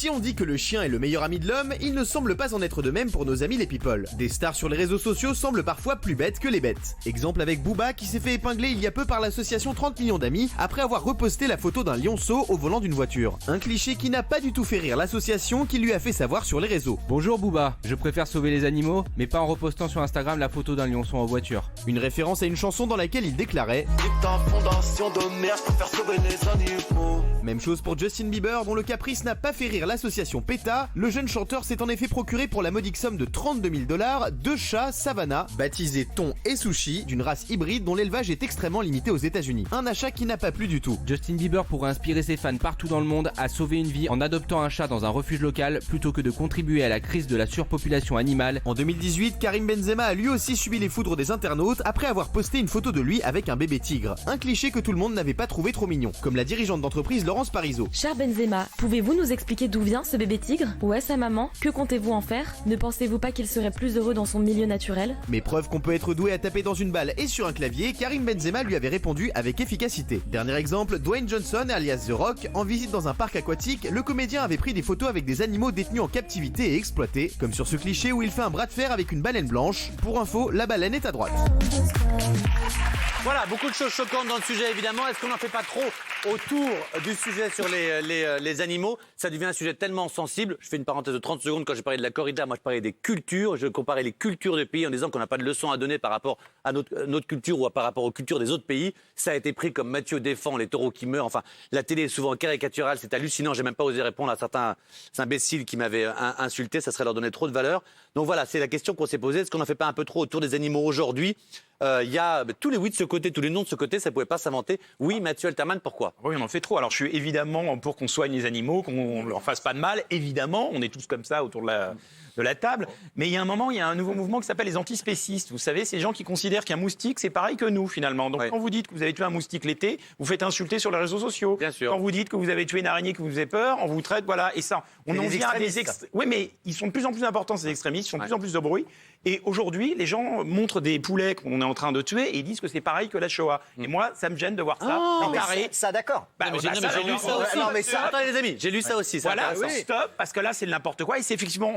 Si on dit que le chien est le meilleur ami de l'homme, il ne semble pas en être de même pour nos amis les people. Des stars sur les réseaux sociaux semblent parfois plus bêtes que les bêtes. Exemple avec Booba qui s'est fait épingler il y a peu par l'association 30 millions d'amis après avoir reposté la photo d'un lionceau au volant d'une voiture. Un cliché qui n'a pas du tout fait rire l'association qui lui a fait savoir sur les réseaux. Bonjour Booba, je préfère sauver les animaux, mais pas en repostant sur Instagram la photo d'un lionceau en voiture. Une référence à une chanson dans laquelle il déclarait Même chose pour Justin Bieber dont le caprice n'a pas fait rire l'association PETA. Le jeune chanteur s'est en effet procuré pour la modique somme de 32 000 $ deux chats Savannah, baptisés Thon et Sushi, d'une race hybride dont l'élevage est extrêmement limité aux États-Unis. Un achat qui n'a pas plu du tout. Justin Bieber pourrait inspirer ses fans partout dans le monde à sauver une vie en adoptant un chat dans un refuge local plutôt que de contribuer à la crise de la surpopulation animale. En 2018, Karim Benzema a lui aussi subi les foudres des internautes après avoir posté une photo de lui avec un bébé tigre. Un cliché que tout le monde n'avait pas trouvé trop mignon, comme la dirigeante d'entreprise Laurence Parisot. Cher Benzema, pouvez-vous nous expliquer d'où vient ce bébé tigre? Où est sa maman? Que comptez-vous en faire? Ne pensez-vous pas qu'il serait plus heureux dans son milieu naturel? Mais preuve qu'on peut être doué à taper dans une balle et sur un clavier, Karim Benzema lui avait répondu avec efficacité. Dernier exemple, Dwayne Johnson alias The Rock, en visite dans un parc aquatique, le comédien avait pris des photos avec des animaux détenus en captivité et exploités, comme sur ce cliché où il fait un bras de fer avec une baleine blanche. Pour info, la baleine est à droite. Voilà, beaucoup de choses choquantes dans le sujet, évidemment. Est-ce qu'on n'en fait pas trop autour du sujet sur les animaux? Ça devient un sujet tellement sensible. Je fais une parenthèse de 30 secondes. Quand j'ai parlé de la corrida, moi je parlais des cultures. Je comparais les cultures de pays en disant qu'on n'a pas de leçons à donner par rapport à notre culture ou par rapport aux cultures des autres pays. Ça a été pris comme Mathieu défend les taureaux qui meurent. Enfin, la télé est souvent caricaturale. C'est hallucinant. J'ai même pas osé répondre à certains imbéciles qui m'avaient insulté. Ça serait leur donner trop de valeur. Donc voilà, c'est la question qu'on s'est posée. Est-ce qu'on n'en fait pas un peu trop autour des animaux aujourd'hui? Il y a tous les oui de ce côté, tous les non de ce côté, ça ne pouvait pas s'inventer. Oui, Mathieu Alterman, pourquoi? Oui, on en fait trop. Alors, je suis évidemment pour qu'on soigne les animaux, qu'on ne leur fasse pas de mal. Évidemment, on est tous comme ça autour de la table. Mais il y a un moment, il y a un nouveau mouvement qui s'appelle les antispécistes. Vous savez, ces gens qui considèrent qu'un moustique, c'est pareil que nous, finalement. Donc, quand vous dites que vous avez tué un moustique l'été, vous faites insulter sur les réseaux sociaux. Bien sûr. Quand vous dites que vous avez tué une araignée qui vous faisait peur, on vous traite, voilà. Et ça, on en vient à des Oui, mais ils sont de plus en plus importants, ces extrémistes. Ils font de plus en plus de bruit. Et aujourd'hui, les gens montrent des poulets qu'on est en train de tuer et ils disent que c'est pareil que la Shoah. Et moi, ça me gêne de voir ça. Ça, d'accord. J'ai lu ça aussi. Non, mais ça- Attendez les amis, j'ai lu ça aussi. Voilà, stop, parce que là, c'est n'importe quoi. Et c'est effectivement,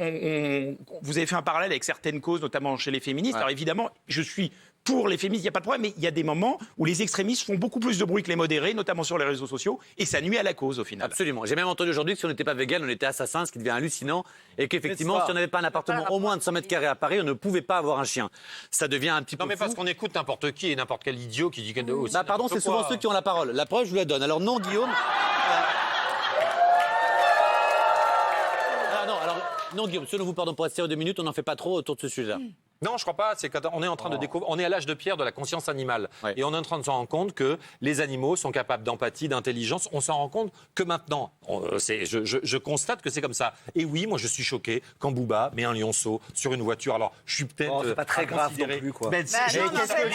vous avez fait un parallèle avec certaines causes, notamment chez les féministes. Alors évidemment, je suis pour les féministes, il n'y a pas de problème, mais il y a des moments où les extrémistes font beaucoup plus de bruit que les modérés, notamment sur les réseaux sociaux, et ça nuit à la cause au final. Absolument. J'ai même entendu aujourd'hui que si on n'était pas vegan, on était assassin, ce qui devient hallucinant, et qu'effectivement, si on n'avait pas un appartement au moins de 100 mètres carrés à Paris, on ne pouvait pas avoir un chien. Ça devient un petit peu Non, mais fou. parce qu'on écoute n'importe qui et n'importe quel idiot qui dit que aussi. Bah pardon, c'est souvent ceux qui ont la parole. La preuve, je vous la donne. Alors non, Guillaume. Non, Guillaume, selon vous, pardon, pour être sérieux 2 minutes, on n'en fait pas trop autour de ce sujet-là. Non, je crois pas. C'est qu'on est en train de découvrir. On est à l'âge de pierre de la conscience animale. Ouais. Et on est en train de se rendre compte que les animaux sont capables d'empathie, d'intelligence. On s'en rend compte que maintenant. Je constate que c'est comme ça. Et oui, moi, je suis choqué quand Booba met un lionceau sur une voiture. Alors, je suis peut-être. C'est pas très grave non plus, quoi. Ben, Mais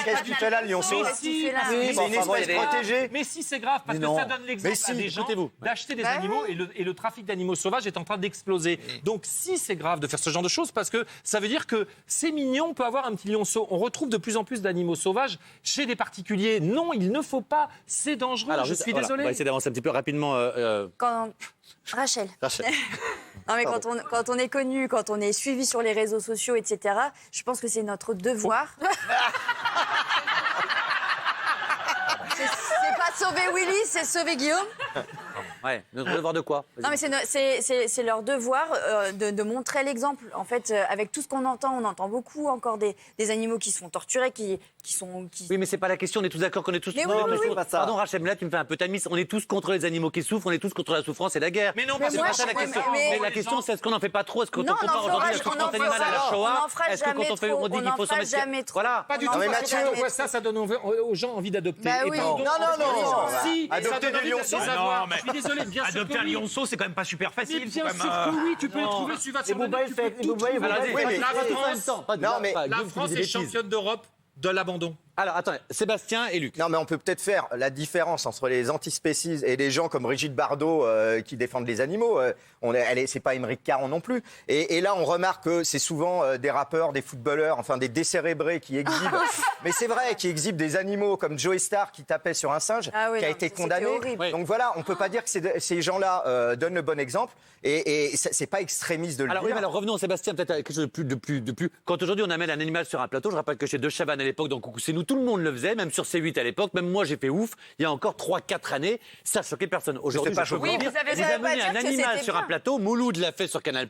qu'est-ce qu'il fait là, le lionceau? Mais si, C'est une espèce protégée. Mais si, c'est grave, parce Mais que non. ça donne l'exemple Mais si, à des gens écoutez-vous. d'acheter des animaux et le trafic d'animaux sauvages est en train d'exploser. Donc si c'est grave de faire ce genre de choses, parce que ça veut dire que c'est mignon, on peut avoir un petit lionceau. On retrouve de plus en plus d'animaux sauvages chez des particuliers. Non, il ne faut pas, c'est dangereux, Alors, je suis voilà, désolé. on va essayer d'avancer un petit peu rapidement. Rachel. Rachel. Non, mais quand on est connu, quand on est suivi sur les réseaux sociaux, etc., je pense que c'est notre devoir. C'est pas sauver Willy, c'est sauver Guillaume. Ouais, notre devoir de quoi? Non, mais c'est leur devoir de montrer l'exemple. En fait, avec tout ce qu'on entend, on entend beaucoup encore des animaux qui se font torturer, qui sont... Oui, mais c'est pas la question. On est tous d'accord qu'on est tous. Mais oui, oui, oui. Pas ça. Pardon, Rachel, mais là, tu me fais un peu ta mise. On est tous contre les animaux qui souffrent. On est tous contre la souffrance et la guerre. Mais non, Mais parce que moi, C'est pas ça la ouais, question. mais- Mais la question, c'est est-ce qu'on n'en fait pas trop? Est-ce que Non, quand on compare aujourd'hui la souffrance animale à la on Shoah, n'en fera est-ce que quand jamais on fait, trop, on dit on qu'il n'en faut s'en fera mettre. jamais trop. Voilà. pas du Non, tout, mais parce Mathieu, que pourquoi ça donne aux gens envie d'adopter. Bah Et oui. pardon, Non, Si, adopter ça donne des envie de lionceaux. les avoir. Non, mais Je suis désolé, bien sûr Adopter que un oui. lionceau, c'est quand même pas super Mais facile. bien faut sûr quand même, que oui, tu peux les trouver, tu vas sur le net, tu peux tout trouver. Alors, Oui, mais- La en même France, temps, pas de Non, mais la France est championne d'Europe de l'abandon. Alors, attendez, Sébastien et Luc. Non, mais on peut peut-être faire la différence entre les antispécistes et les gens comme Brigitte Bardot qui défendent les animaux. C'est pas Émeric Caron non plus. Et là, on remarque que c'est souvent des rappeurs, des footballeurs, enfin des décérébrés qui exhibent. Mais c'est vrai, qui exhibent des animaux comme Joey Starr qui tapait sur un singe, qui a été condamné. horrible. Donc voilà, on peut pas dire que ces gens-là donnent le bon exemple. Et c'est pas extrémiste de le Alors, oui, dire. mais alors revenons, Sébastien, peut-être à quelque chose de plus. Quand aujourd'hui on amène un animal sur un plateau, je rappelle que chez De Chavannes à l'époque, dans Coucou c'est nous, tout le monde le faisait, même sur C8 à l'époque, même moi j'ai fait ouf, il y a encore 3-4 années, ça choquait personne. Aujourd'hui, pas je peux choquant. vous dire, Oui, vous avez- vous ça veut pas amenez dire un que animal c'était sur un bien. plateau, Mouloud l'a fait sur Canal+,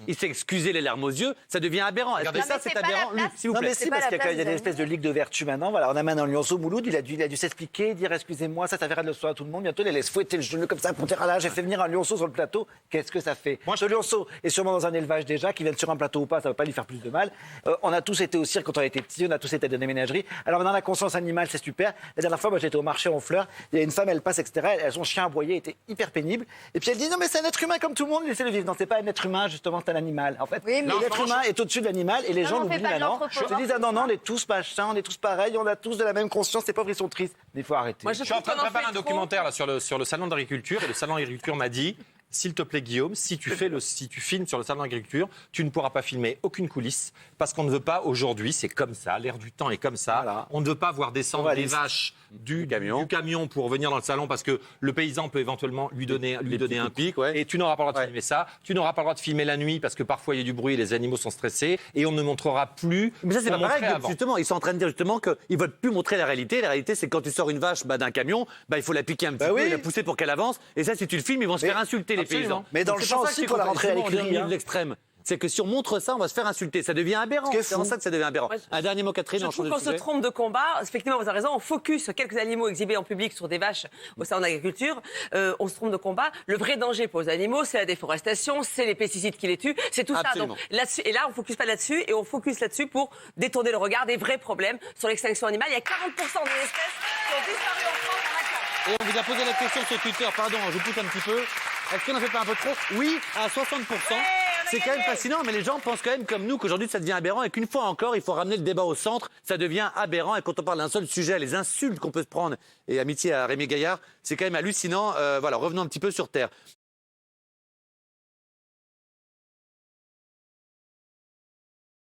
il s'est excusé les larmes aux yeux, ça devient aberrant. Est-ce que mais ça c'est c'est pas la aberrant, place. Luc, s'il vous Non plaît mais C'est si, pas parce la qu'il y a place une des espèce de ligue de vertu maintenant. Voilà, on amène un lionceau Mouloud, il a dû s'expliquer, dire excusez-moi, ça verra de le soir à tout le monde. Bientôt, il laisse fouetter le genou comme ça pour dire ah là, j'ai fait venir un lionceau sur le plateau. Qu'est-ce que ça fait? Ce lionceau est sûrement dans un élevage déjà, qu'il vienne sur un plateau ou pas, ça va pas lui faire plus de mal. On a tous été au cirque quand on était petits, on a tous été dans des ménageries. Alors maintenant, la conscience animale, c'est super. La dernière fois, moi, j'étais au marché en fleurs. Il y a une femme, elle passe, etc. Son chien aboyé était hyper pénible. Et puis elle dit non mais c'est un être humain comme tout le monde, laissez-le vivre. Non, c'est pas un être humain, justement, c'est un animal. En fait, Oui, mais- l'être humain est au-dessus de l'animal et les Non, gens on l'oublient fait pas de maintenant. l'anthropomorphisme. Ils se disent ah non, on est tous machins, on est tous pareils, on a tous de la même conscience. Les pauvres, ils sont tristes. Mais il faut arrêter. Je suis en train de préparer un documentaire là, sur le salon d'agriculture et le salon d'agriculture m'a dit s'il te plaît Guillaume, si tu filmes sur le salon d'agriculture, tu ne pourras pas filmer aucune coulisse parce qu'on ne veut pas aujourd'hui, c'est comme ça, l'air du temps est comme ça. Voilà. On ne veut pas voir descendre des vaches du camion pour venir dans le salon parce que le paysan peut éventuellement lui donner un pic. ouais. Et tu n'auras pas le droit de filmer ça. Tu n'auras pas le droit de filmer la nuit parce que parfois il y a du bruit et les animaux sont stressés et on ne montrera plus. Mais ça, c'est ce qu'on pas pareil. montrait avant. Justement, ils sont en train de dire justement qu'ils ne veulent plus montrer la réalité. La réalité, c'est que quand tu sors une vache d'un camion, il faut la piquer un petit peu oui. et la pousser pour qu'elle avance. Et ça, si tu le filmes, ils vont se faire insulter, les absolument. paysans. Mais dans Donc, le c'est pour champ ça aussi, qu'il faut la faut rentrer à justement, on est l'écurie, au milieu hein. de l'extrême. C'est que si on montre ça, on va se faire insulter. Ça devient aberrant. Ce qui est C'est en fou. ça que ça devient aberrant. Ouais, Un dernier mot, Catherine. Je on trouve change qu'on de se sujet. trompe de combat. Effectivement, vous avez raison. On focus sur quelques animaux exhibés en public sur des vaches au salon d'agriculture. On se trompe de combat. Le vrai danger pour les animaux, c'est la déforestation, c'est les pesticides qui les tuent, c'est tout Absolument. ça. Donc, là-dessus, et là, on focus pas là-dessus et on focus là-dessus pour détourner le regard des vrais problèmes sur l'extinction animale. Il y a 40% des espèces qui ont disparu en France en 20 ans. Et on vous a posé la question sur Twitter. Pardon, je pousse un petit peu. Est-ce qu'on n'en fait pas un peu trop? Oui, à 60%. C'est quand même fascinant, mais les gens pensent quand même comme nous qu'aujourd'hui ça devient aberrant et qu'une fois encore, il faut ramener le débat au centre. Ça devient aberrant et quand on parle d'un seul sujet, les insultes qu'on peut se prendre, et amitié à Rémi Gaillard, c'est quand même hallucinant. Voilà, revenons un petit peu sur Terre.